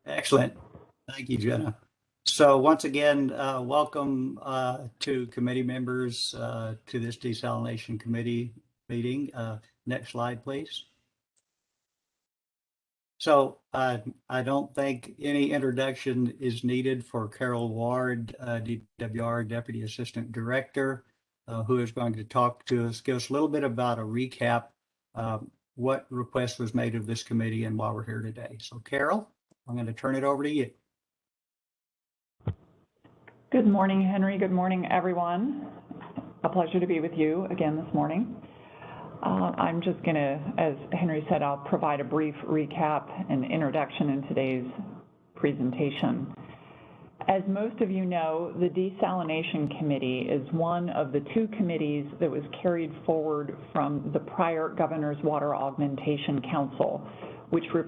Excellent. Thank you, Jenna. So once again, welcome to committee members to this Desalination Committee meeting. Next slide, please. So I don't think any introduction is needed for Carol Ward, DWR Deputy Assistant Director, who is going to talk to us, give us a little bit about a recap, what request was made of this committee and why we're here today. So Carol, I'm going to turn it over to you. Good morning, Henry. Good morning, everyone. A pleasure to be with you again this morning. I'm just going to, as Henry said, I'll provide a brief recap and introduction in today's presentation. As most of you know, the Desalination Committee is one of the two committees that was carried forward from the prior Governor's Water Augmentation Council, which was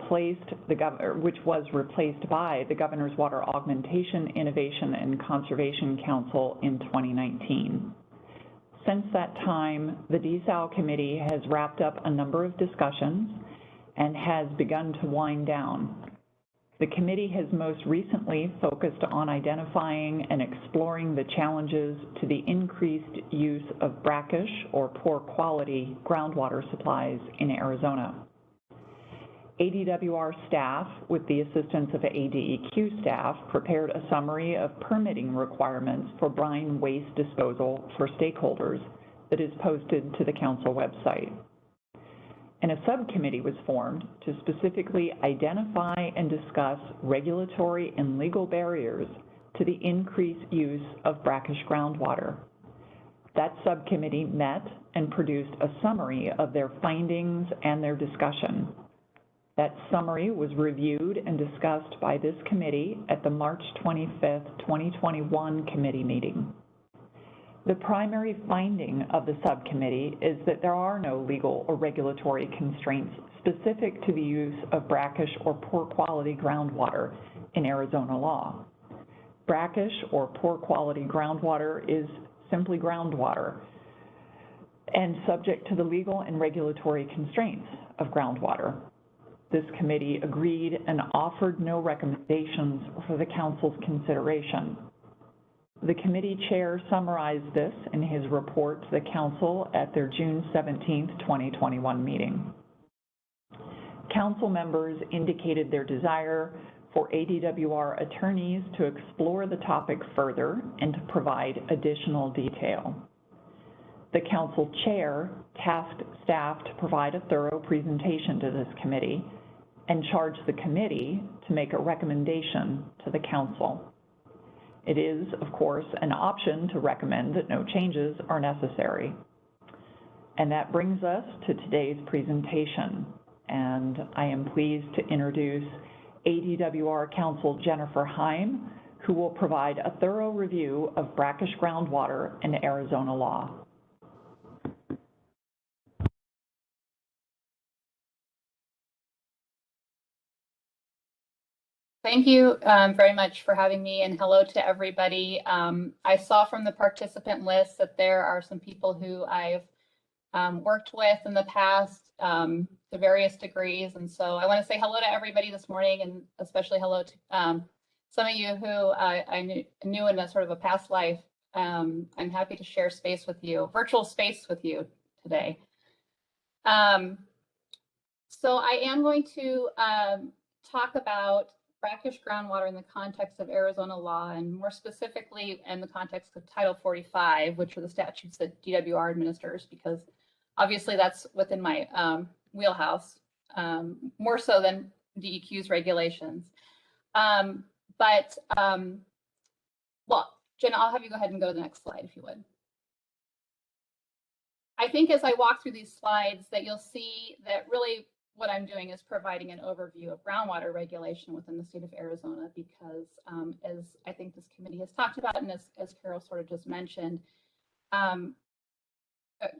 replaced by the Governor's Water Augmentation, Innovation, and Conservation Council in 2019. Since that time, the Desal Committee has wrapped up a number of discussions and has begun to wind down. The committee has most recently focused on identifying and exploring the challenges to the increased use of brackish or poor quality groundwater supplies in Arizona. ADWR staff, with the assistance of ADEQ staff, prepared a summary of permitting requirements for brine waste disposal for stakeholders that is posted to the council website. And a subcommittee was formed to specifically identify and discuss regulatory and legal barriers to the increased use of brackish groundwater. That subcommittee met and produced a summary of their findings and their discussion. That summary was reviewed and discussed by this committee at the March 25th, 2021 committee meeting. The primary finding of the subcommittee is that there are no legal or regulatory constraints specific to the use of brackish or poor quality groundwater in Arizona law. Brackish or poor quality groundwater is simply groundwater and subject to the legal and regulatory constraints of groundwater. This committee agreed and offered no recommendations for the council's consideration. The committee chair summarized this in his report to the council at their June 17th, 2021 meeting. Council members indicated their desire for ADWR attorneys to explore the topic further and to provide additional detail. The council chair tasked staff to provide a thorough presentation to this committee and charged the committee to make a recommendation to the council. It is, of course, an option to recommend that no changes are necessary. And that brings us to today's presentation. And I am pleased to introduce ADWR Counsel Jennifer Heim, who will provide a thorough review of brackish groundwater in Arizona law. Thank you very much for having me, and hello to everybody. I saw from the participant list that there are some people who I've worked with in the past to various degrees, and so I want to say hello to everybody this morning, and especially hello to some of you who I knew in a sort of a past life. I'm happy to share space with you, virtual space with you today. So I am going to talk about brackish groundwater in the context of Arizona law, and more specifically in the context of Title 45, which are the statutes that DWR administers, because obviously that's within my wheelhouse, more so than DEQ's regulations. Well, Jenna, I'll have you go ahead and go to the next slide if you would. I think as I walk through these slides that you'll see that really what I'm doing is providing an overview of groundwater regulation within the state of Arizona, because as I think this committee has talked about, and as Carol sort of just mentioned,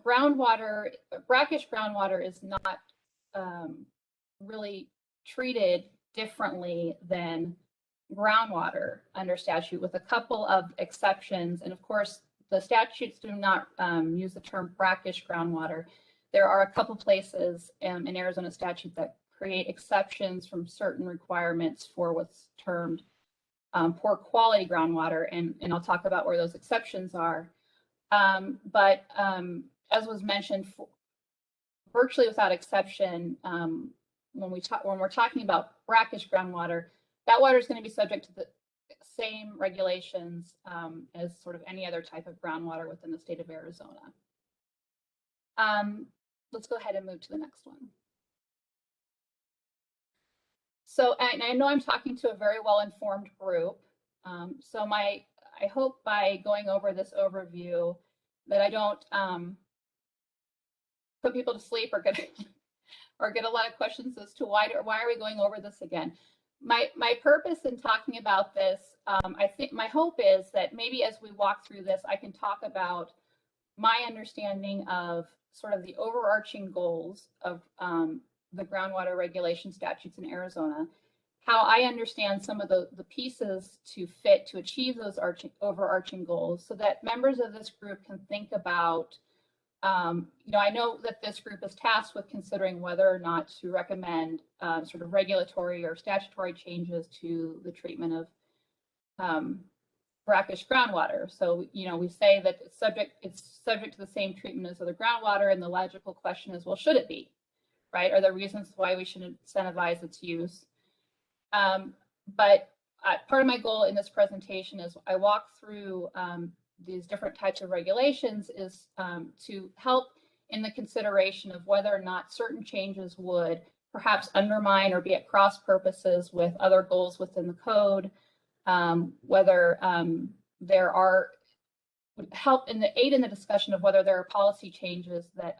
brackish groundwater is not really treated differently than groundwater under statute, with a couple of exceptions. And of course, the statutes do not use the term brackish groundwater. There are a couple places in Arizona statute that create exceptions from certain requirements for what's termed poor quality groundwater, and I'll talk about where those exceptions are. But as was mentioned, virtually without exception, when we're talking about brackish groundwater, that water is going to be subject to the same regulations as sort of any other type of groundwater within the state of Arizona. Let's go ahead and move to the next one. So, and I know I'm talking to a very well-informed group. So I hope by going over this overview that I don't put people to sleep or get a lot of questions as to why are we going over this again. My purpose in talking about this, I think my hope is that maybe as we walk through this, I can talk about my understanding of sort of the overarching goals of the groundwater regulation statutes in Arizona, how I understand some of the pieces to fit to achieve those overarching goals, so that members of this group can think about, I know that this group is tasked with considering whether or not to recommend sort of regulatory or statutory changes to the treatment of brackish groundwater. So, we say that it's subject to the same treatment as other groundwater, and the logical question is, well, should it be, right? Are there reasons why we should incentivize its use? But part of my goal in this presentation is I walk through these different types of regulations is to help in the consideration of whether or not certain changes would perhaps undermine or be at cross purposes with other goals within the code, whether there would help aid in the discussion of whether there are policy changes that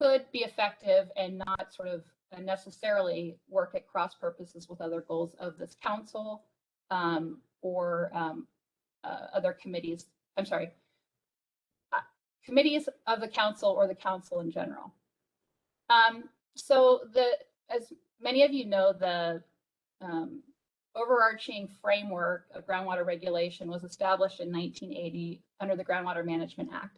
could be effective and not sort of necessarily work at cross purposes with other goals of this council or other committees. I'm sorry, committees of the council or the council in general. So as many of you know, the overarching framework of groundwater regulation was established in 1980 under the Groundwater Management Act.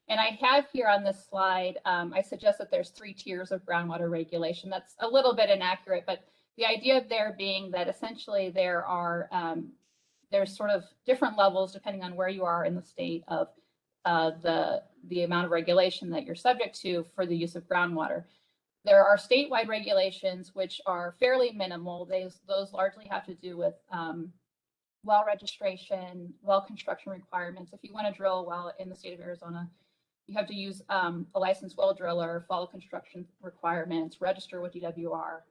And I have here on this slide, I suggest that there's 3 tiers of groundwater regulation. That's a little bit inaccurate, but the idea there being that essentially there's sort of different levels depending on where you are in the state of the amount of regulation that you're subject to for the use of groundwater. There are statewide regulations which are fairly minimal. Those largely have to do with well registration, well construction requirements. If you want to drill a well in the state of Arizona, you have to use a licensed well driller, follow construction requirements, register with DWR.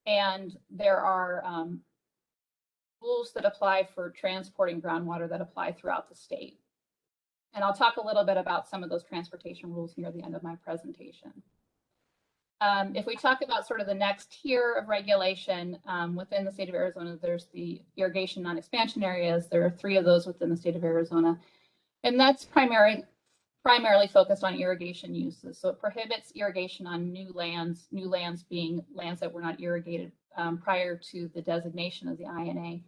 And there are rules that apply for transporting groundwater that apply throughout the state. And I'll talk a little bit about some of those transportation rules near the end of my presentation. If we talk about sort of the next tier of regulation within the state of Arizona, there's the irrigation non-expansion areas. There are 3 of those within the state of Arizona. And that's primarily focused on irrigation uses. So it prohibits irrigation on new lands being lands that were not irrigated prior to the designation of the INA.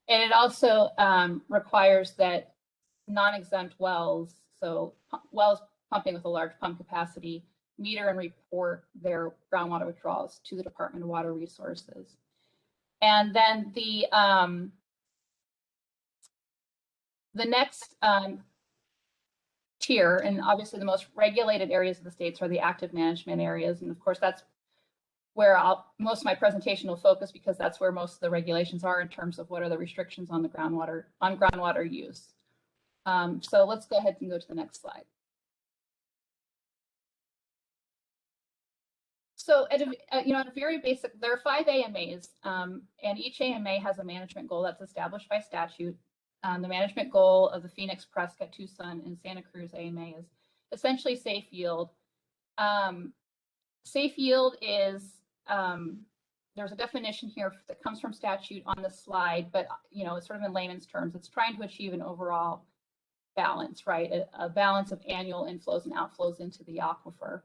And it also requires that non-exempt wells, so wells pumping with a large pump capacity, meter and report their groundwater withdrawals to the Department of Water Resources. And then the next tier, and obviously the most regulated areas of the states are the active management areas. And of course, that's where most of my presentation will focus, because that's where most of the regulations are in terms of what are the restrictions on the groundwater use. So let's go ahead and go to the next slide. So at a very basic, there are 5 AMAs, and each AMA has a management goal that's established by statute. The management goal of the Phoenix, Prescott, Tucson, and Santa Cruz AMA is essentially safe yield. Safe yield is, there's a definition here that comes from statute on the slide, but it's sort of in layman's terms, it's trying to achieve an overall balance, right? A balance of annual inflows and outflows into the aquifer.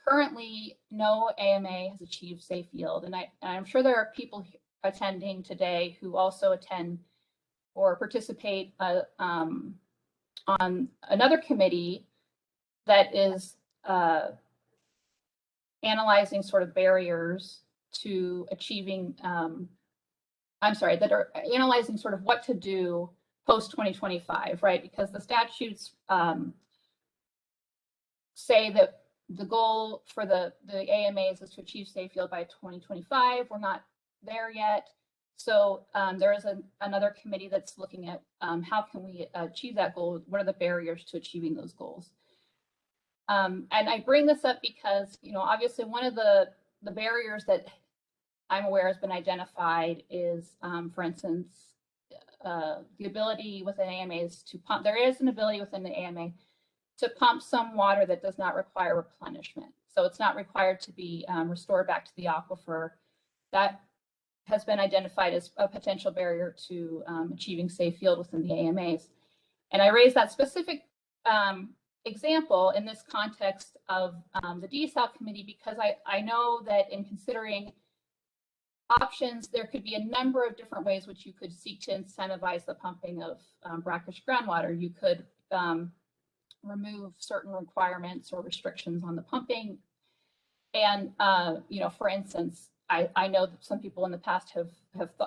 Currently, no AMA has achieved safe yield, and I'm sure there are people attending today who also attend or participate on another committee that is analyzing sort of barriers to achieving, that are analyzing sort of what to do post 2025, right? Because the statutes say that the goal for the AMAs is to achieve safe field by 2025. We're not there yet. So there is another committee that's looking at how can we achieve that goal? What are the barriers to achieving those goals? And I bring this up because, obviously one of the barriers that I'm aware has been identified is, for instance, the ability within AMAs to pump. There is an ability within the AMA to pump some water that does not require replenishment. So it's not required to be restored back to the aquifer. That has been identified as a potential barrier to achieving safe field within the AMAs. And I raise that specific example in this context of the Desal committee because I know that in considering options, there could be a number of different ways which you could seek to incentivize the pumping of brackish groundwater. You could remove certain requirements or restrictions on the pumping. And, for instance, I know that some people in the past have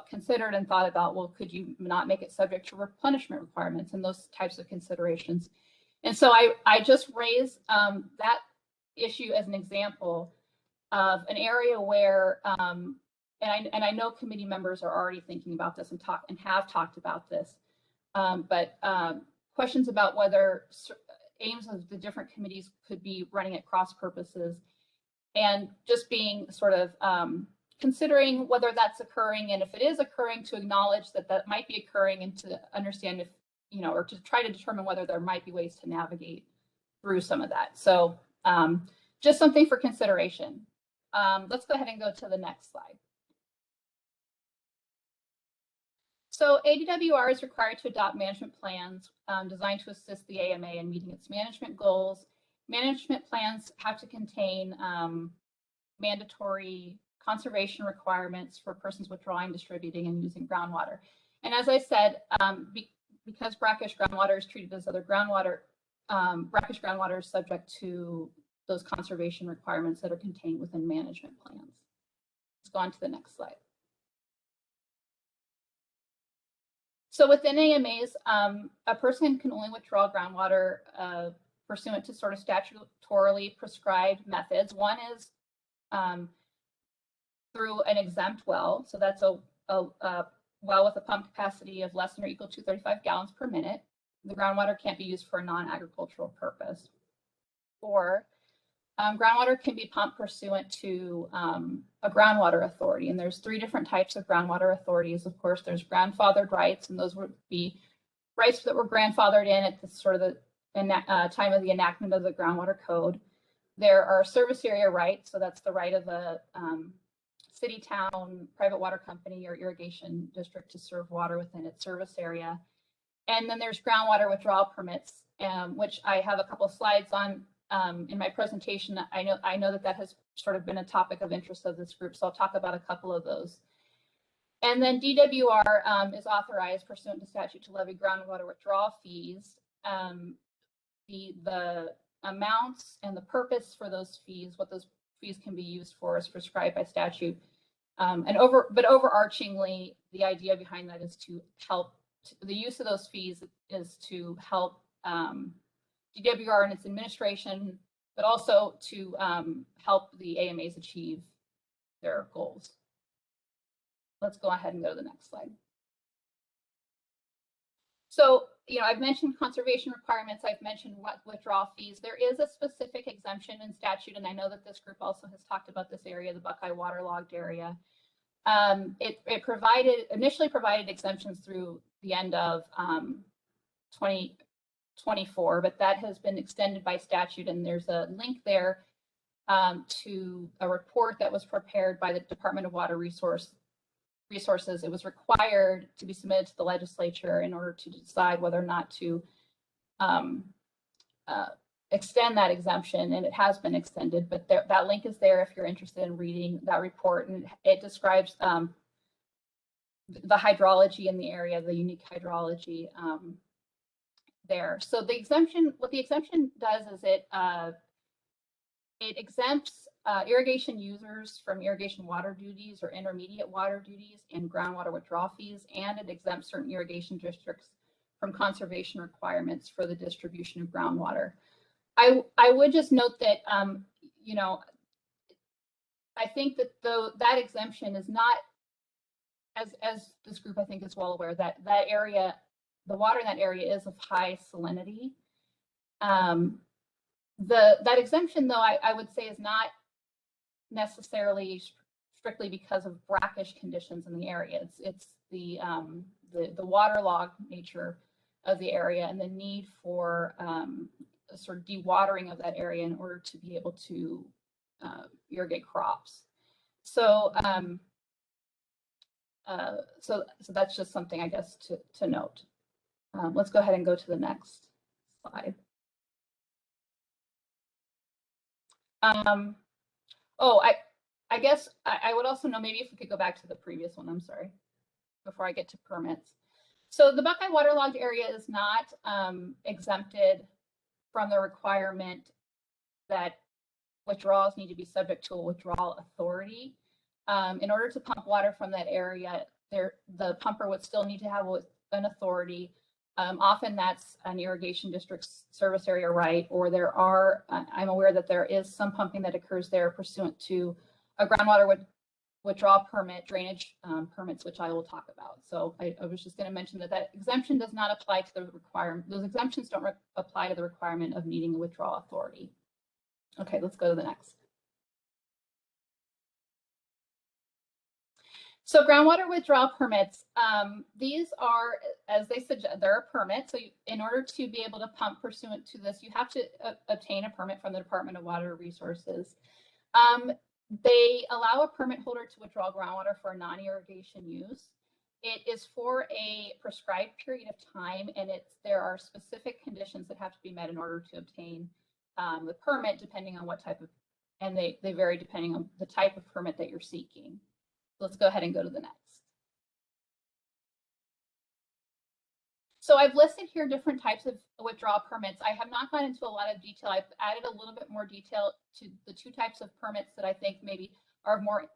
considered and thought about, well, could you not make it subject to replenishment requirements and those types of considerations? And so I just raise that issue as an example of an area where, and I know committee members are already thinking about this and have talked about this, but questions about whether aims of the different committees could be running at cross purposes, and just being sort of considering whether that's occurring, and if it is occurring, to acknowledge that that might be occurring, and to understand if, or to try to determine whether there might be ways to navigate through some of that. So just something for consideration. Let's go ahead and go to the next slide. So ADWR is required to adopt management plans designed to assist the AMA in meeting its management goals. Management plans have to contain mandatory conservation requirements for persons withdrawing, distributing, and using groundwater. And as I said, because brackish groundwater is treated as other groundwater, brackish groundwater is subject to those conservation requirements that are contained within management plans. Let's go on to the next slide. So within AMAs, a person can only withdraw groundwater pursuant to sort of statutorily prescribed methods. One is through an exempt well. So that's a well with a pump capacity of less than or equal to 35 gallons per minute. The groundwater can't be used for a non-agricultural purpose. Or groundwater can be pumped pursuant to a groundwater authority. And there's 3 different types of groundwater authorities. Of course, there's grandfathered rights, and those would be rights that were grandfathered in at the sort of the time of the enactment of the groundwater code. There are service area rights. So that's the right of a city, town, private water company, or irrigation district to serve water within its service area. And then there's groundwater withdrawal permits, which I have a couple of slides on in my presentation. I know that has sort of been a topic of interest of this group, so I'll talk about a couple of those. And then DWR is authorized pursuant to statute to levy groundwater withdrawal fees. The amounts and the purpose for those fees, what those fees can be used for, is prescribed by statute. But overarchingly, the idea behind that is to help. The use of those fees is to help DWR and its administration, but also to help the AMAs achieve their goals. Let's go ahead and go to the next slide. So, I've mentioned conservation requirements. I've mentioned withdrawal fees. There is a specific exemption in statute, and I know that this group also has talked about this area, the Buckeye waterlogged area. It initially provided exemptions through the end of 2024, but that has been extended by statute, and there's a link there to a report that was prepared by the Department of Water Resources. It was required to be submitted to the legislature in order to decide whether or not to extend that exemption, and it has been extended, but that link is there if you're interested in reading that report, and it describes the hydrology in the area, the unique hydrology there. So what the exemption does is it exempts irrigation users from irrigation water duties or intermediate water duties and groundwater withdrawal fees, and it exempts certain irrigation districts from conservation requirements for the distribution of groundwater. I would just note that, you know, I think that that exemption is not, as this group I think is well aware, that area, the water in that area is of high salinity. That exemption, though, I would say is not necessarily strictly because of brackish conditions in the area. It's the waterlogged nature of the area and the need for a sort of dewatering of that area in order to be able to irrigate crops. So so that's just something, I guess, to note. Let's go ahead and go to the next slide. Oh, I guess I would also know, maybe if we could go back to the previous one, I'm sorry, before I get to permits. So the Buckeye waterlogged area is not exempted from the requirement that withdrawals need to be subject to a withdrawal authority. In order to pump water from that area, the pumper would still need to have an authority. Often that's an irrigation district service area right, or there are, I'm aware that there is some pumping that occurs there pursuant to a groundwater withdrawal permit, drainage permits, which I will talk about. So I was just going to mention that exemption does not apply to the requirement. Those exemptions don't apply to the requirement of needing a withdrawal authority. Okay, let's go to the next. So groundwater withdrawal permits, these are, as they suggest, they're a permit. So in order to be able to pump pursuant to this, you have to obtain a permit from the Department of Water Resources. They allow a permit holder to withdraw groundwater for non-irrigation use. It is for a prescribed period of time, and there are specific conditions that have to be met in order to obtain the permit, depending on what type of, and they vary depending on the type of permit that you're seeking. Let's go ahead and go to the next. So I've listed here different types of withdrawal permits. I have not gone into a lot of detail. I've added a little bit more detail to the two types of permits that I think maybe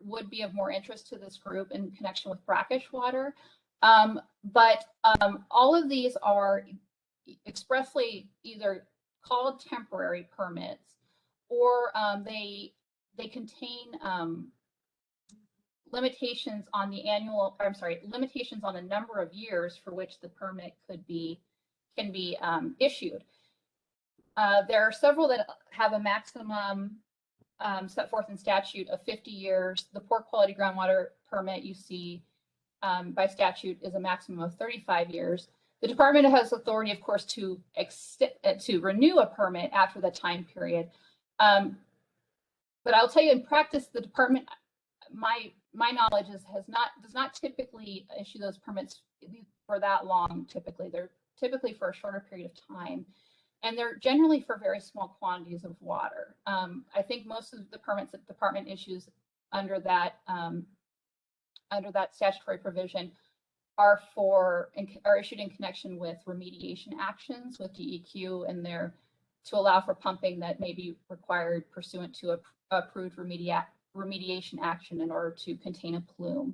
would be of more interest to this group in connection with brackish water. But all of these are expressly either called temporary permits, or they contain limitations on the limitations on the number of years for which the permit can be issued. There are several that have a maximum set forth in statute of 50 years. The poor quality groundwater permit you see by statute is a maximum of 35 years. The department has authority, of course, to renew a permit after the time period. But I'll tell you, in practice, the department, my knowledge does not typically issue those permits for that long. Typically, they're typically for a shorter period of time, and they're generally for very small quantities of water. I think most of the permits that the department issues under that statutory provision are issued in connection with remediation actions with DEQ, and they're to allow for pumping that may be required pursuant to a approved remediation action in order to contain a plume.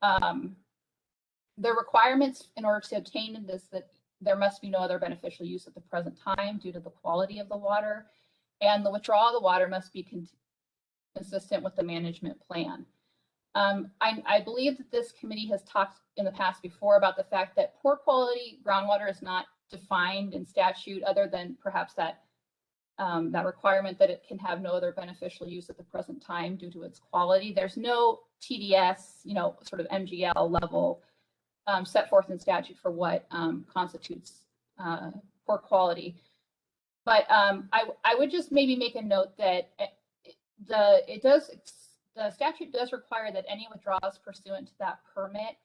The requirements in order to obtain this, that there must be no other beneficial use at the present time due to the quality of the water, and the withdrawal of the water must be consistent with the management plan. I believe that this committee has talked in the past before about the fact that poor quality groundwater is not defined in statute, other than perhaps that requirement that it can have no other beneficial use at the present time due to its quality. There's no TDS, sort of MGL level set forth in statute for what constitutes poor quality. But I would just maybe make a note that the statute does require that any withdrawals pursuant to that permit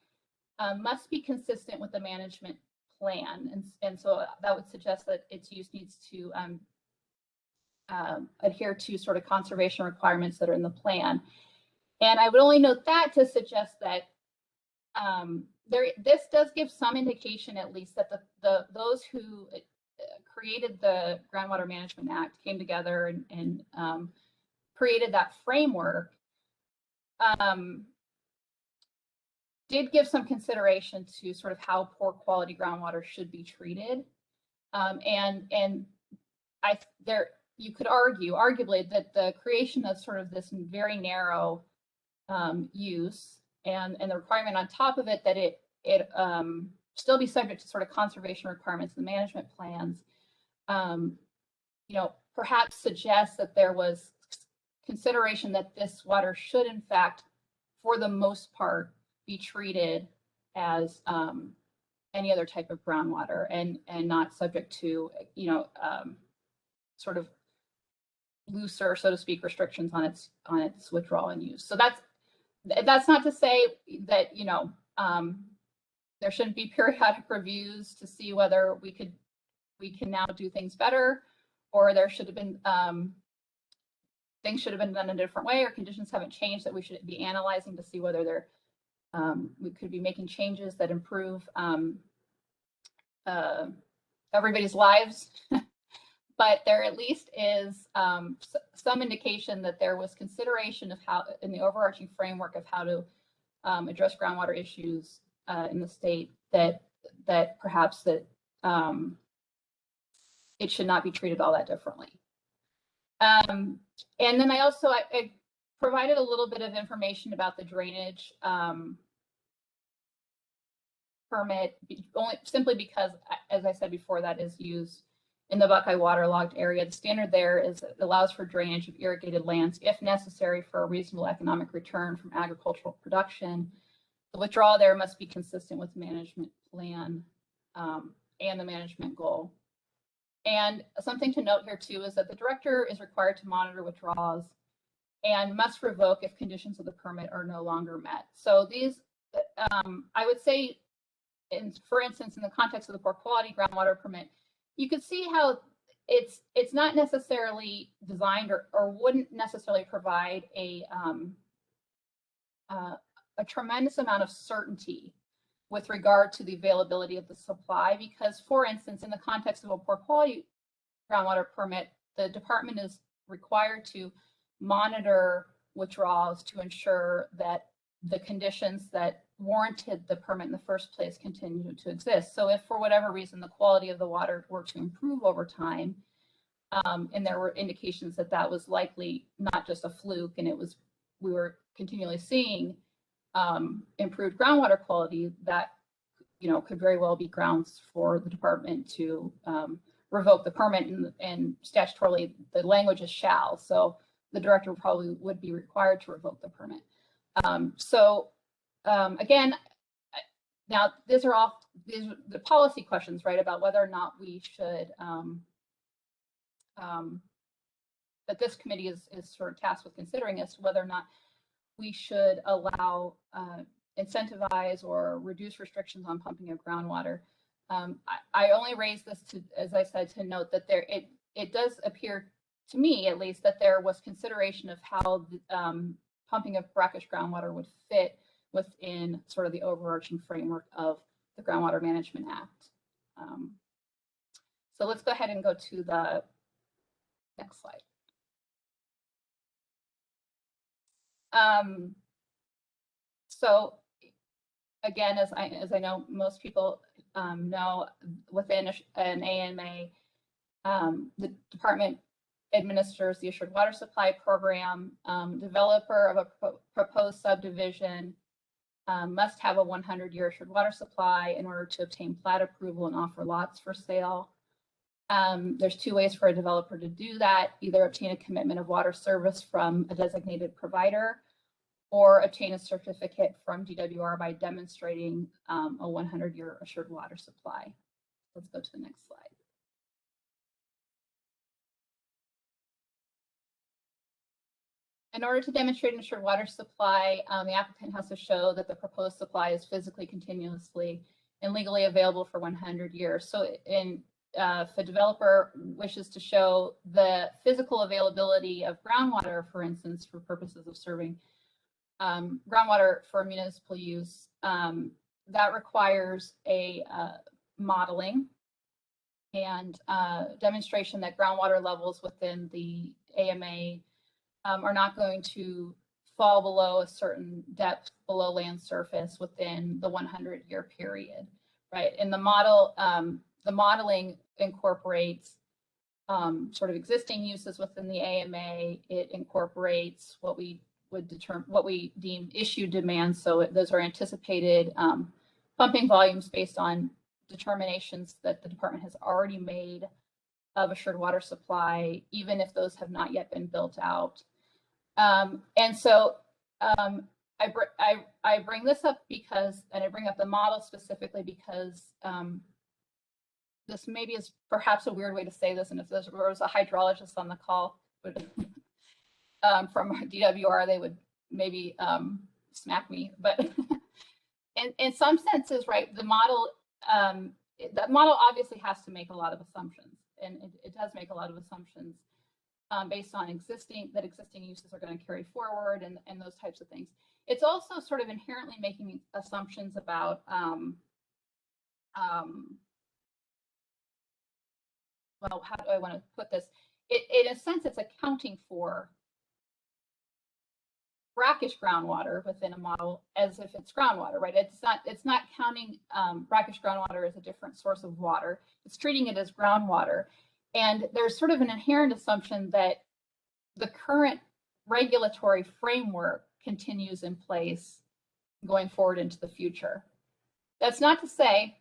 must be consistent with the management plan, and so that would suggest that its use needs to adhere to sort of conservation requirements that are in the plan. And I would only note that to suggest that this does give some indication, at least, that those who created the Groundwater Management Act came together and created that framework, did give some consideration to sort of how poor quality groundwater should be treated. You could arguably, that the creation of sort of this very narrow use and the requirement on top of it that it still be subject to sort of conservation requirements and management plans, perhaps suggests that there was consideration that this water should, in fact, for the most part, be treated as any other type of groundwater and not subject to, sort of looser, so to speak, restrictions on its withdrawal and use. So that's not to say that there shouldn't be periodic reviews to see whether we can now do things better, or there should have been things should have been done a different way, or conditions haven't changed that we should be analyzing to see whether we could be making changes that improve everybody's lives. But there at least is some indication that there was consideration of how, in the overarching framework of how to address groundwater issues in the state, that perhaps that it should not be treated all that differently. And then I also I provided a little bit of information about the drainage permit, simply because, as I said before, that is used in the Buckeye waterlogged area. The standard there is it allows for drainage of irrigated lands if necessary for a reasonable economic return from agricultural production. The withdrawal there must be consistent with the management plan and the management goal. And something to note here too is that the director is required to monitor withdrawals and must revoke if conditions of the permit are no longer met. So these, I would say, for instance, in the context of the poor quality groundwater permit, you could see how it's not necessarily designed or wouldn't necessarily provide a tremendous amount of certainty with regard to the availability of the supply, because, for instance, in the context of a poor quality groundwater permit, the department is required to monitor withdrawals to ensure that the conditions that warranted the permit in the first place continue to exist. So if for whatever reason the quality of the water were to improve over time, and there were indications that that was likely not just a fluke, and we were continually seeing improved groundwater quality, that could very well be grounds for the department to revoke the permit, and statutorily the language is shall, so the director probably would be required to revoke the permit. Again, now these are the policy questions, right, about whether or not we should that this committee is sort of tasked with considering as to whether or not we should allow incentivize or reduce restrictions on pumping of groundwater. I only raised this to, as I said, to note that it does appear to me, at least, that there was consideration of how the pumping of brackish groundwater would fit within sort of the overarching framework of the Groundwater Management Act. So let's go ahead and go to the next slide. So again, as I know most people know, within an AMA, the department administers the Assured Water Supply Program. Developer of a proposed subdivision must have a 100-year assured water supply in order to obtain plat approval and offer lots for sale. There's two ways for a developer to do that: either obtain a commitment of water service from a designated provider, or obtain a certificate from DWR by demonstrating a 100-year assured water supply. Let's go to the next slide. In order to demonstrate an assured water supply, the applicant has to show that the proposed supply is physically, continuously, and legally available for 100 years. So if a developer wishes to show the physical availability of groundwater, for instance, for purposes of serving groundwater for municipal use, that requires a modeling and demonstration that groundwater levels within the AMA are not going to fall below a certain depth below land surface within the 100-year period, right? And the modeling incorporates sort of existing uses within the AMA. It incorporates what we deem issue demand. So those are anticipated pumping volumes based on determinations that the department has already made of assured water supply, even if those have not yet been built out. And so I bring this up because, and I bring up the model specifically because this maybe is perhaps a weird way to say this, and if there was a hydrologist on the call from DWR, they would maybe smack me. But in some senses, right, the model obviously has to make a lot of assumptions, and it does make a lot of assumptions based on existing uses are going to carry forward and those types of things. It's also sort of inherently making assumptions about well, how do I want to put this? In a sense, it's accounting for brackish groundwater within a model as if it's groundwater, right? It's not counting brackish groundwater as a different source of water. It's treating it as groundwater. And there's sort of an inherent assumption that the current regulatory framework continues in place going forward into the future. That's not to say,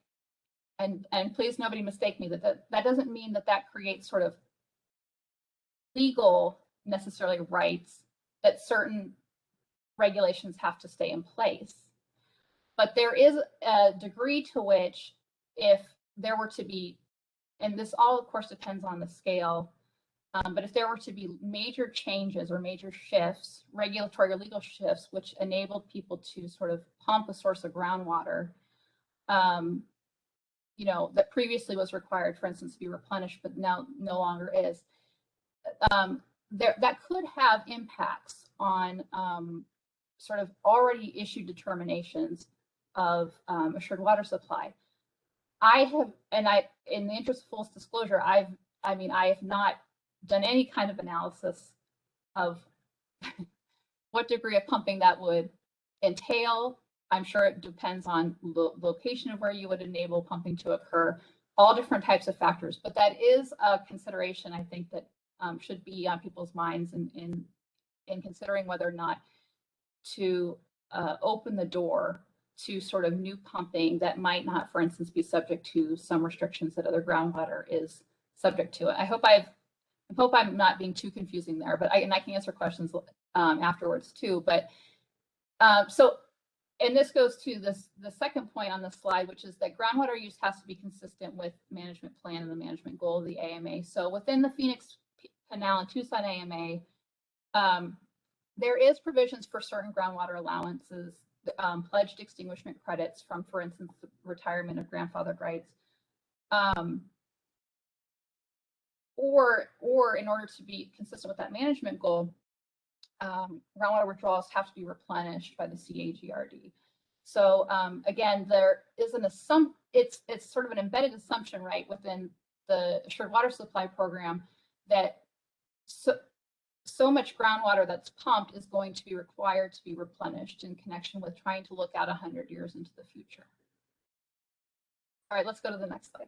and please nobody mistake me, that doesn't mean that creates sort of legal necessarily rights that certain regulations have to stay in place. But there is a degree to which if there were to be, and this all of course depends on the scale, but if there were to be major changes or major shifts, regulatory or legal shifts, which enabled people to sort of pump a source of groundwater, you know, that previously was required, for instance, to be replenished, but now no longer is, that could have impacts on sort of already issued determinations of assured water supply. In the interest of full disclosure, I have not done any kind of analysis of what degree of pumping that would entail. I'm sure it depends on location of where you would enable pumping to occur, all different types of factors. But that is a consideration, I think, that should be on people's minds in considering whether or not to open the door to sort of new pumping that might not, for instance, be subject to some restrictions that other groundwater is subject to. I hope I'm not being too confusing there, but I can answer questions afterwards too. But and this goes to the second point on the slide, which is that groundwater use has to be consistent with management plan and the management goal of the AMA. So within the Phoenix, Pinal, and Tucson AMA, there is provisions for certain groundwater allowances, pledged extinguishment credits from, for instance, the retirement of grandfathered rights, or in order to be consistent with that management goal, groundwater withdrawals have to be replenished by the CAGRD. So again, there is it's sort of an embedded assumption, right, within the assured water supply program that so much groundwater that's pumped is going to be required to be replenished in connection with trying to look out 100 years into the future. All right, let's go to the next slide.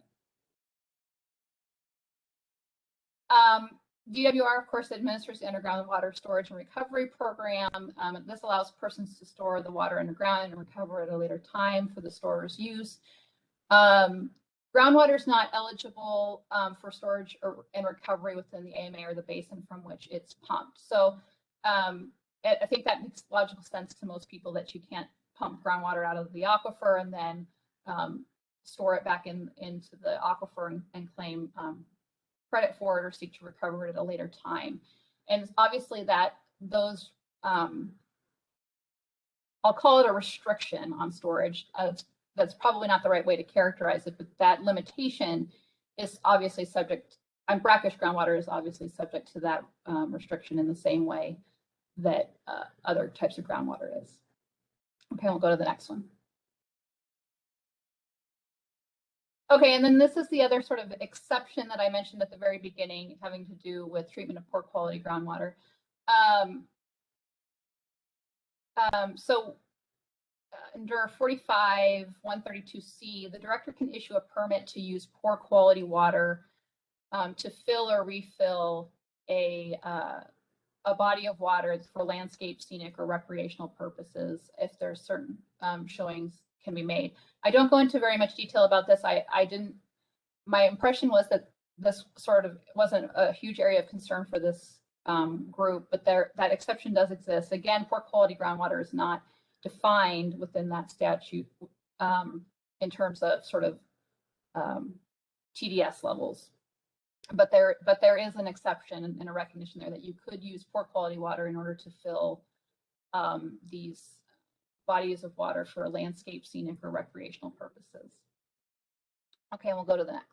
DWR, of course, administers the Underground Water Storage and Recovery Program. This allows persons to store the water underground and recover at a later time for the storer's use. Groundwater is not eligible for storage and recovery within the AMA or the basin from which it's pumped. So I think that makes logical sense to most people, that you can't pump groundwater out of the aquifer and then store it back into the aquifer and claim credit for it or seek to recover it at a later time. And obviously those, I'll call it a restriction on storage. That's probably not the right way to characterize it, but that limitation is obviously subject, and brackish groundwater is obviously subject to that restriction in the same way that other types of groundwater is. Okay, we'll go to the next one. Okay, and then this is the other sort of exception that I mentioned at the very beginning, having to do with treatment of poor quality groundwater. So under 45-132C, the director can issue a permit to use poor quality water to fill or refill a body of water for landscape, scenic, or recreational purposes if there's certain showings can be made. I don't go into very much detail about this. My impression was that this sort of wasn't a huge area of concern for this group, but that exception does exist. Again, poor quality groundwater is not defined within that statute in terms of sort of TDS levels. But there is an exception and a recognition there that you could use poor quality water in order to fill these bodies of water for landscape, scenic, or recreational purposes. Okay, we'll go to the next.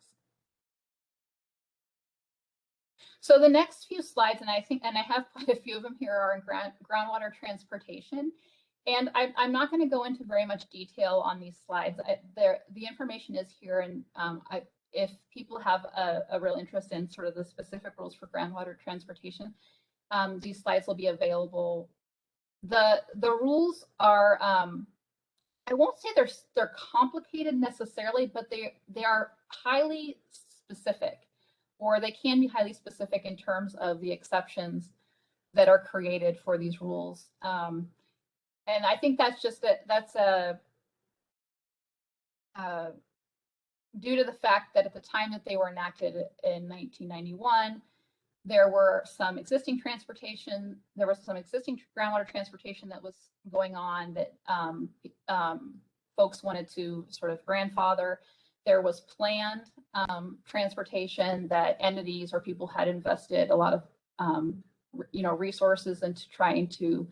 So the next few slides, and I have quite a few of them here, are in groundwater transportation. And I'm not going to go into very much detail on these slides. The information is here, and if people have a real interest in sort of the specific rules for groundwater transportation, these slides will be available. The rules are, I won't say they're complicated necessarily, but they are highly specific, or they can be highly specific in terms of the exceptions that are created for these rules. And I think that's just due to the fact that at the time that they were enacted in 1991, there were some existing transportation, there was some existing groundwater transportation that was going on that folks wanted to sort of grandfather. There was planned transportation that entities or people had invested a lot of resources into trying to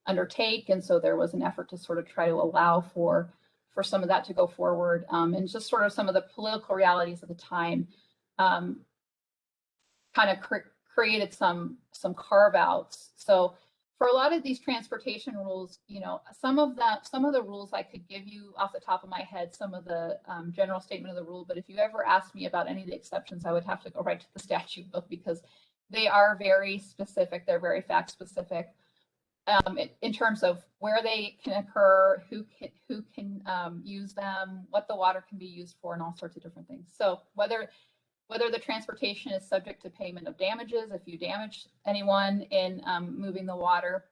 undertake, and so there was an effort to sort of try to allow for some of that to go forward, and just sort of some of the political realities of the time kind of created some carve outs. So for a lot of these transportation rules, some of the rules I could give you off the top of my head, some of the general statement of the rule, but if you ever asked me about any of the exceptions, I would have to go right to the statute book because they are very specific. They're very fact specific. In terms of where they can occur, who can use them, what the water can be used for, and all sorts of different things. So whether the transportation is subject to payment of damages if you damage anyone in moving the water.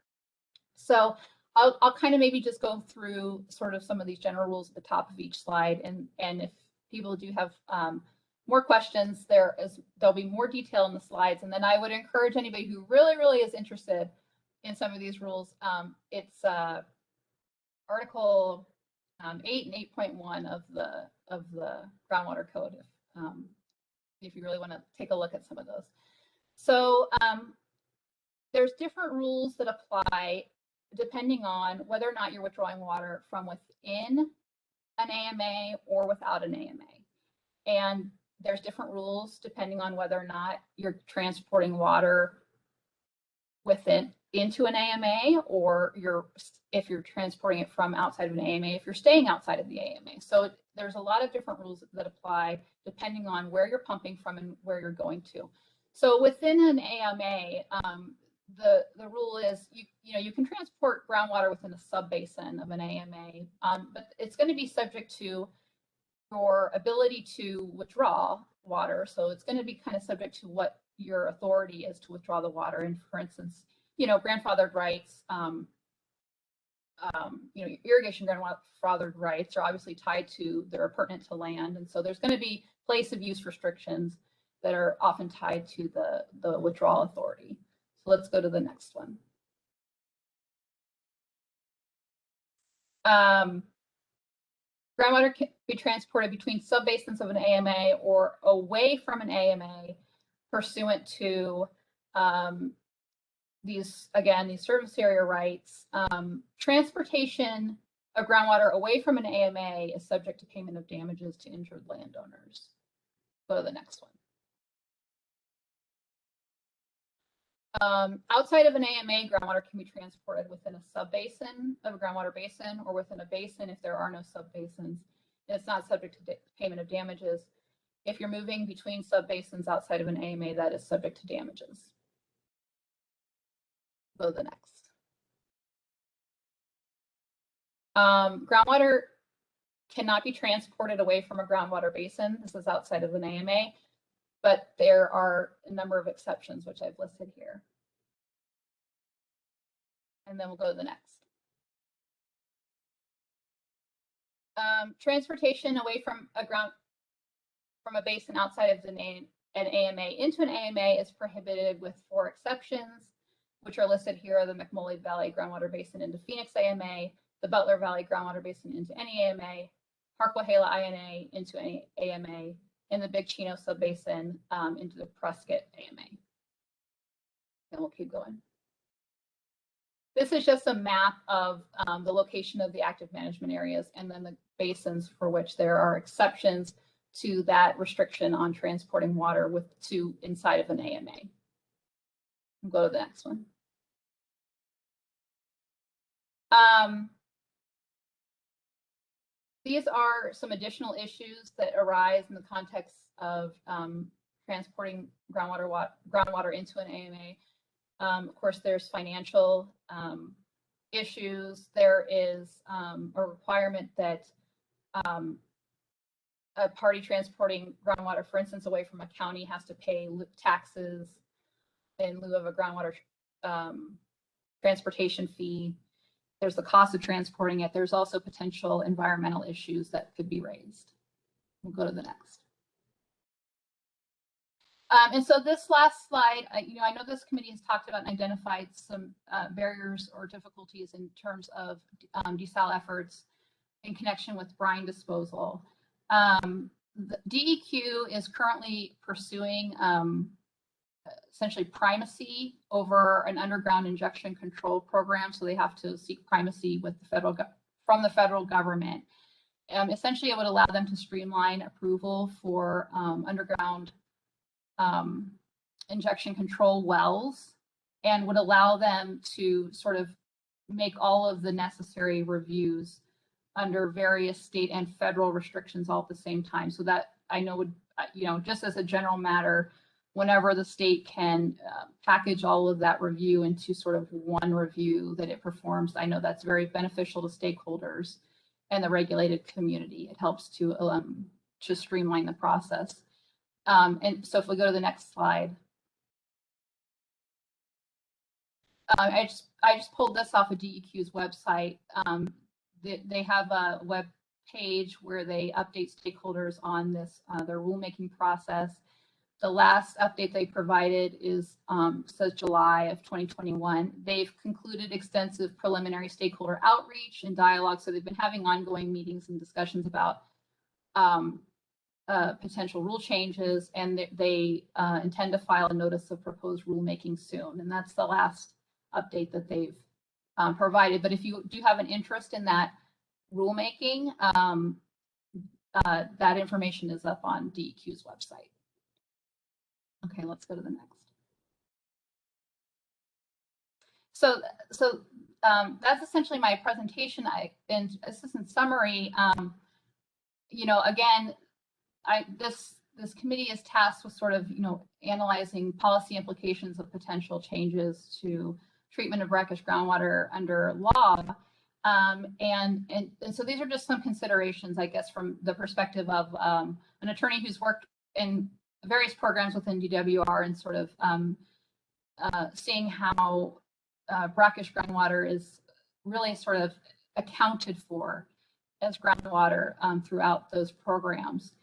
So I'll kind of maybe just go through sort of some of these general rules at the top of each slide, and if people do have more questions, there'll be more detail in the slides, and then I would encourage anybody who really is interested in some of these rules. It's Article 8 and 8.1 of the Groundwater Code. If you really want to take a look at some of those. So there's different rules that apply depending on whether or not you're withdrawing water from within an AMA or without an AMA. And there's different rules depending on whether or not you're transporting water into an AMA, or if you're transporting it from outside of an AMA, if you're staying outside of the AMA. So there's a lot of different rules that apply depending on where you're pumping from and where you're going to. So within an AMA, the rule is you can transport groundwater within a subbasin of an AMA, but it's going to be subject to your ability to withdraw water. So it's going to be kind of subject to what your authority is to withdraw the water. And for instance, grandfathered rights, irrigation grandfathered rights are obviously tied to, they're pertinent to land. And so there's going to be place of use restrictions that are often tied to the withdrawal authority. So let's go to the next one. Groundwater can be transported between subbasins of an AMA or away from an AMA pursuant to these service area rights. Transportation of groundwater away from an AMA is subject to payment of damages to injured landowners. Go to the next one. Outside of an AMA, groundwater can be transported within a subbasin of a groundwater basin or within a basin if there are no subbasins. It's not subject to payment of damages. If you're moving between subbasins outside of an AMA, that is subject to damages. Go to the next. Groundwater cannot be transported away from a groundwater basin. This is outside of an AMA, but there are a number of exceptions, which I've listed here. And then we'll go to the next. Transportation away from a basin outside of an AMA into an AMA is prohibited with 4 exceptions, which are listed here: are the McMullen Valley Groundwater Basin into Phoenix AMA, the Butler Valley Groundwater Basin into any AMA, Harquahela INA into any AMA, and the Big Chino Subbasin into the Prescott AMA. And we'll keep going. This is just a map of the location of the active management areas and then the basins for which there are exceptions to that restriction on transporting water to inside of an AMA. We'll go to the next one. These are some additional issues that arise in the context of transporting groundwater into an AMA. Of course, there's financial issues. There is a requirement that a party transporting groundwater, for instance, away from a county has to pay taxes in lieu of a groundwater transportation fee. There's the cost of transporting it. There's also potential environmental issues that could be raised. We'll go to the next. And so this last slide, I know this committee has talked about and identified some barriers or difficulties in terms of desal efforts in connection with brine disposal. The DEQ is currently pursuing essentially primacy over an underground injection control program. So they have to seek primacy with the from the federal government. Essentially, it would allow them to streamline approval for underground injection control wells, and would allow them to sort of make all of the necessary reviews under various state and federal restrictions all at the same time. So that I know would, just as a general matter, whenever the state can package all of that review into sort of one review that it performs, I know that's very beneficial to stakeholders and the regulated community. It helps to streamline the process. And so if we go to the next slide, I just pulled this off of DEQ's website. They have a web page where they update stakeholders on this their rulemaking process. The last update they provided says July of 2021. They've concluded extensive preliminary stakeholder outreach and dialogue, so they've been having ongoing meetings and discussions about potential rule changes, and they intend to file a notice of proposed rulemaking soon. And that's the last update that they've provided. But if you do have an interest in that rulemaking, that information is up on DEQ's website. Okay, let's go to the next. So that's essentially my presentation. And this is in summary. Again, this committee is tasked with sort of analyzing policy implications of potential changes to treatment of brackish groundwater under law, and so these are just some considerations, I guess, from the perspective of an attorney who's worked in various programs within DWR and sort of seeing how brackish groundwater is really sort of accounted for as groundwater throughout those programs.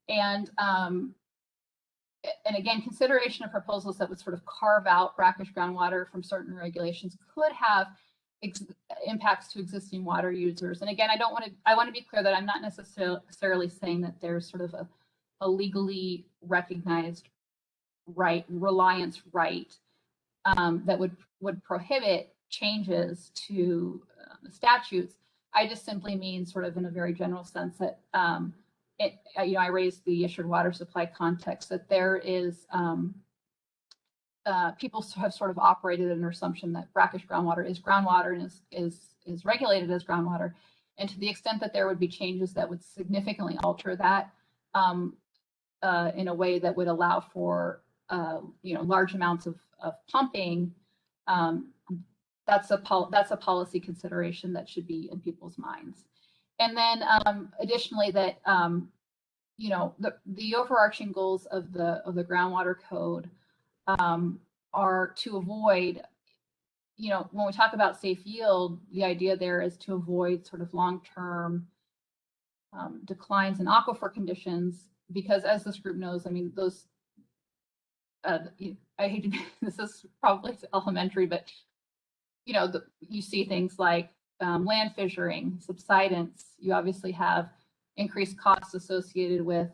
And again, consideration of proposals that would sort of carve out brackish groundwater from certain regulations could have impacts to existing water users. And again, I want to be clear that I'm not necessarily saying that there's sort of a legally recognized reliance right that would prohibit changes to the statutes. I just simply mean sort of in a very general sense that I raised the issued water supply context, that there is people have sort of operated under assumption that brackish groundwater is groundwater and is regulated as groundwater. And to the extent that there would be changes that would significantly alter that in a way that would allow for large amounts of pumping, that's a policy consideration that should be in people's minds. And then additionally, that you know, the overarching goals of the groundwater code are to avoid, you know, when we talk about safe yield, the idea there is to avoid sort of long-term declines in aquifer conditions, because as this group knows, I mean, those, I hate to, this is probably elementary, but you know, you see things like land fissuring, subsidence. You obviously have increased costs associated with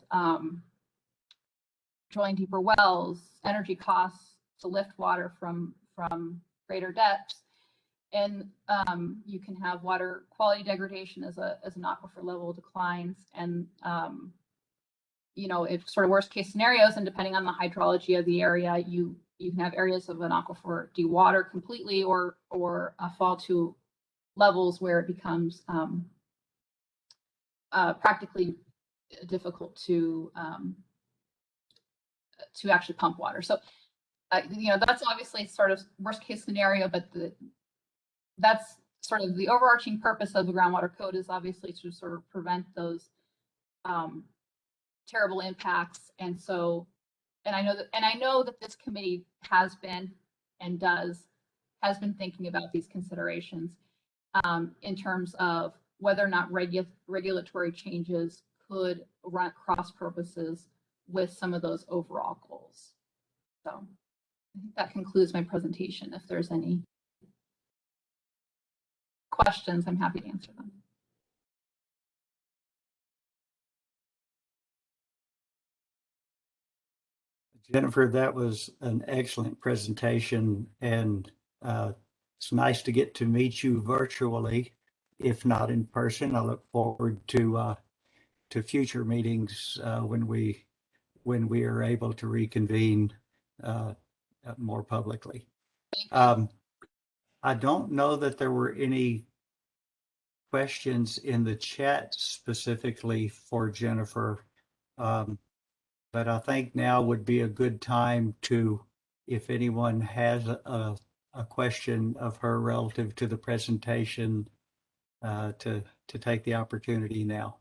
drilling deeper wells, energy costs to lift water from greater depths. And you can have water quality degradation as an aquifer level declines. And, you know, if sort of worst case scenarios, and depending on the hydrology of the area, you can have areas of an aquifer dewater completely or fall to levels where it becomes practically difficult to actually pump water. So, you know, that's obviously sort of worst case scenario, but that's sort of the overarching purpose of the groundwater code, is obviously to sort of prevent those terrible impacts. And so, and I know that this committee has been thinking about these considerations in terms of whether or not regulatory changes could run cross purposes with some of those overall goals. So I think that concludes my presentation. If there's any questions, I'm happy to answer them. Jennifer, that was an excellent presentation, and it's nice to get to meet you virtually, if not in person. I look forward to future meetings when we are able to reconvene more publicly. I don't know that there were any questions in the chat specifically for Jennifer, but I think now would be a good time to, if anyone has a question of her relative to the presentation, to take the opportunity now.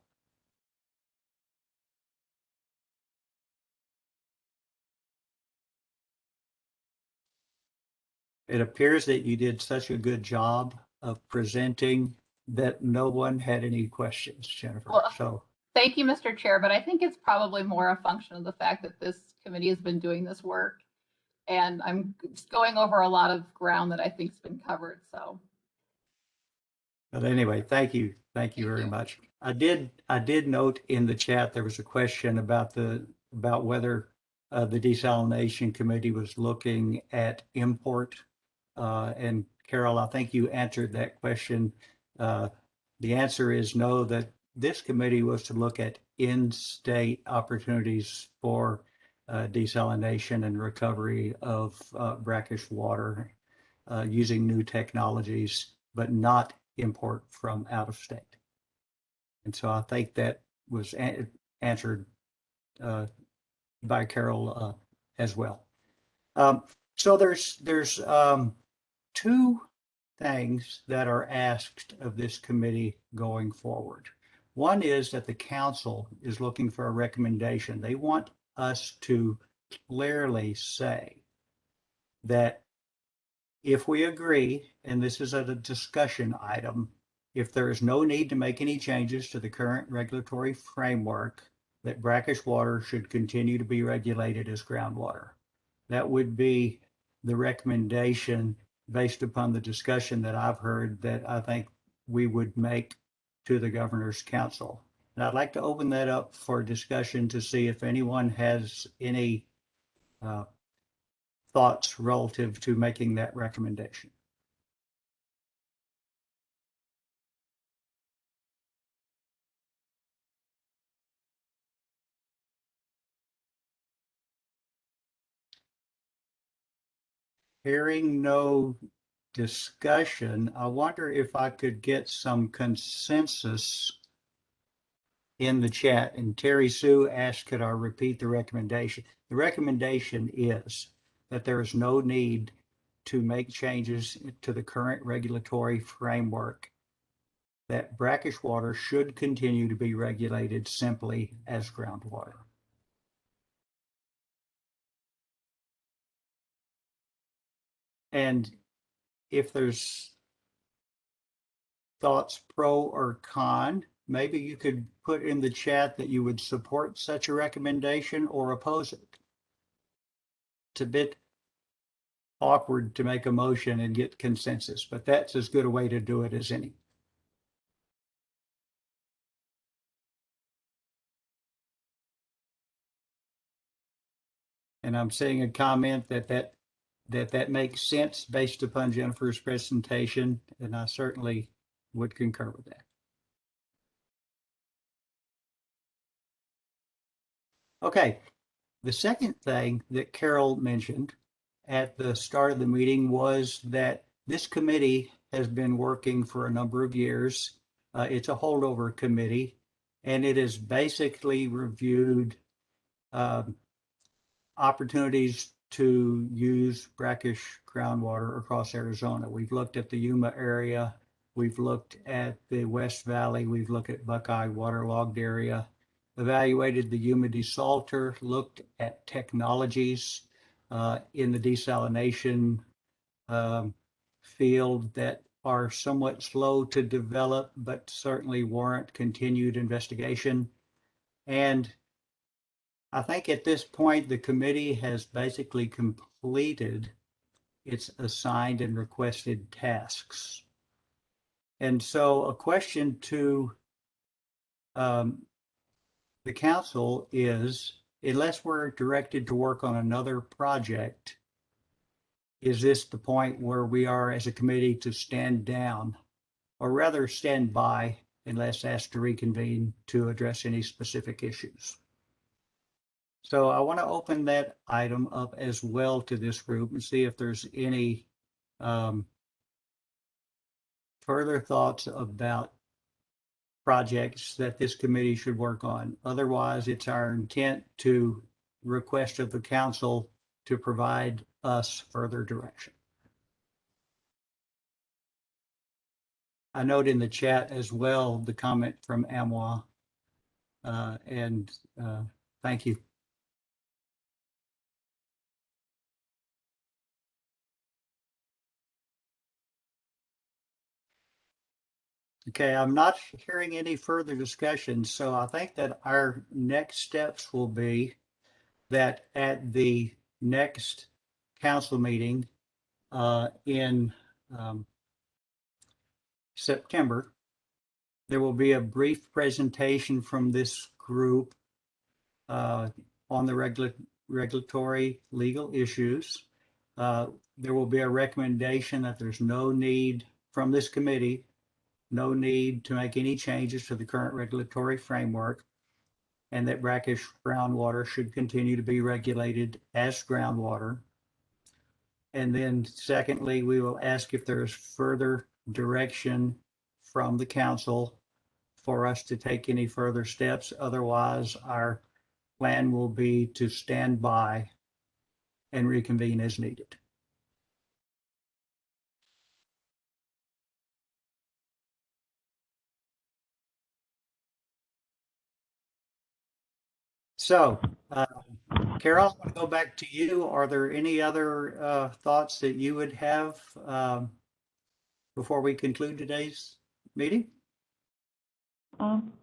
It appears that you did such a good job of presenting that no one had any questions, Jennifer. Well, so thank you, Mr. Chair, but I think it's probably more a function of the fact that this committee has been doing this work, and I'm going over a lot of ground that I think has been covered. So, but anyway, thank you very much. I did note in the chat there was a question about whether the Desalination Committee was looking at import. And Carol, I think you answered that question. The answer is no, that this committee was to look at in-state opportunities for desalination and recovery of brackish water using new technologies, but not import from out of state. And so I think that was answered by Carol as well. So there's two things that are asked of this committee going forward. One is that the council is looking for a recommendation. They want us to clearly say that if we agree, and this is a discussion item, if there is no need to make any changes to the current regulatory framework, that brackish water should continue to be regulated as groundwater. That would be the recommendation based upon the discussion that I've heard that I think we would make to the Governor's Council. And I'd like to open that up for discussion to see if anyone has any thoughts relative to making that recommendation. Hearing no discussion, I wonder if I could get some consensus in the chat. And Terry Sue asked, could I repeat the recommendation? The recommendation is that there is no need to make changes to the current regulatory framework, that brackish water should continue to be regulated simply as groundwater. And if there's thoughts pro or con, maybe you could put in the chat that you would support such a recommendation or oppose it. It's a bit awkward to make a motion and get consensus, but that's as good a way to do it as any. And I'm seeing a comment that makes sense based upon Jennifer's presentation, and I certainly would concur with that. Okay, the second thing that Carol mentioned at the start of the meeting was that this committee has been working for a number of years. It's a holdover committee, and it has basically reviewed opportunities to use brackish groundwater across Arizona. We've looked at the Yuma area, we've looked at the West Valley, we've looked at Buckeye waterlogged area, evaluated the Yuma desalter, looked at technologies in the desalination field that are somewhat slow to develop, but certainly warrant continued investigation. And I think at this point, the committee has basically completed its assigned and requested tasks. And so a question to the council is, unless we're directed to work on another project, is this the point where we are as a committee to stand down, or rather stand by unless asked to reconvene to address any specific issues? So I want to open that item up as well to this group and see if there's any further thoughts about projects that this committee should work on. Otherwise, it's our intent to request of the council to provide us further direction. I note in the chat as well the comment from Amwa, and thank you. Okay, I'm not hearing any further discussion, so I think that our next steps will be that at the next council meeting in September, there will be a brief presentation from this group on the regulatory legal issues. There will be a recommendation that there's no need from this committee, no need to make any changes to the current regulatory framework, and that brackish groundwater should continue to be regulated as groundwater. And then secondly, we will ask if there is further direction from the council for us to take any further steps. Otherwise, our plan will be to stand by and reconvene as needed. So, Carol, I want to go back to you. Are there any other thoughts that you would have before we conclude today's meeting?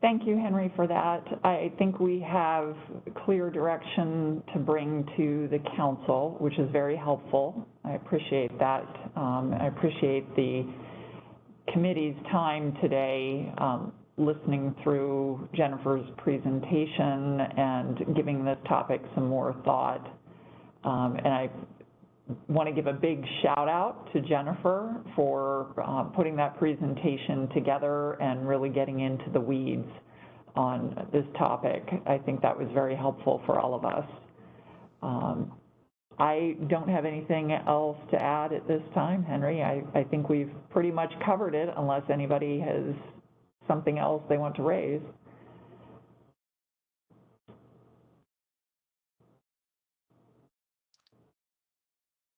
Thank you, Henry, for that. I think we have clear direction to bring to the council, which is very helpful. I appreciate that. I appreciate the committee's time today, listening through Jennifer's presentation and giving this topic some more thought. And I want to give a big shout out to Jennifer for putting that presentation together and really getting into the weeds on this topic. I think that was very helpful for all of us. I don't have anything else to add at this time, Henry. I think we've pretty much covered it unless anybody has something else they want to raise.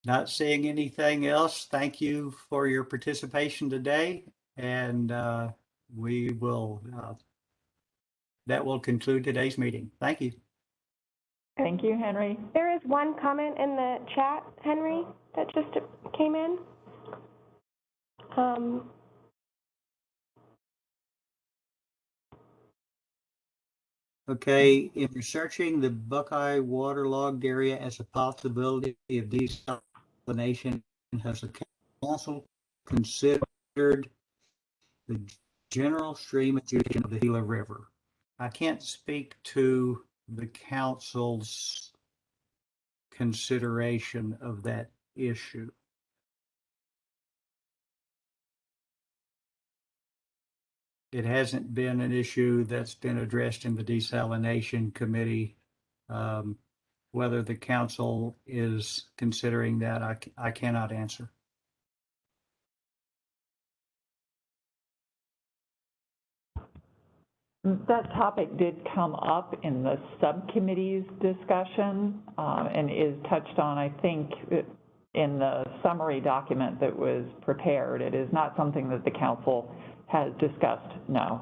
Not seeing anything else. Thank you for your participation today, and we will, that will conclude today's meeting. Thank you. Thank you, Henry. There is one comment in the chat, Henry, that just came in. Okay, in researching the Buckeye waterlogged area as a possibility of desalination, has the council considered the general stream adjudication of the Gila River? I can't speak to the council's consideration of that issue. It hasn't been an issue that's been addressed in the desalination committee. Whether the council is considering that, I cannot answer. That topic did come up in the subcommittee's discussion and is touched on, I think, in the summary document that was prepared. It is not something that the council has discussed, no.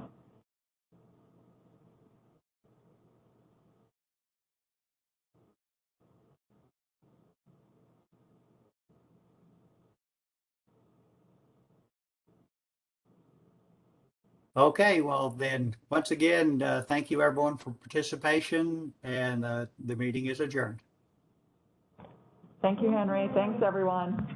Okay, well then, once again, thank you everyone for participation, and the meeting is adjourned. Thank you, Henry. Thanks, everyone.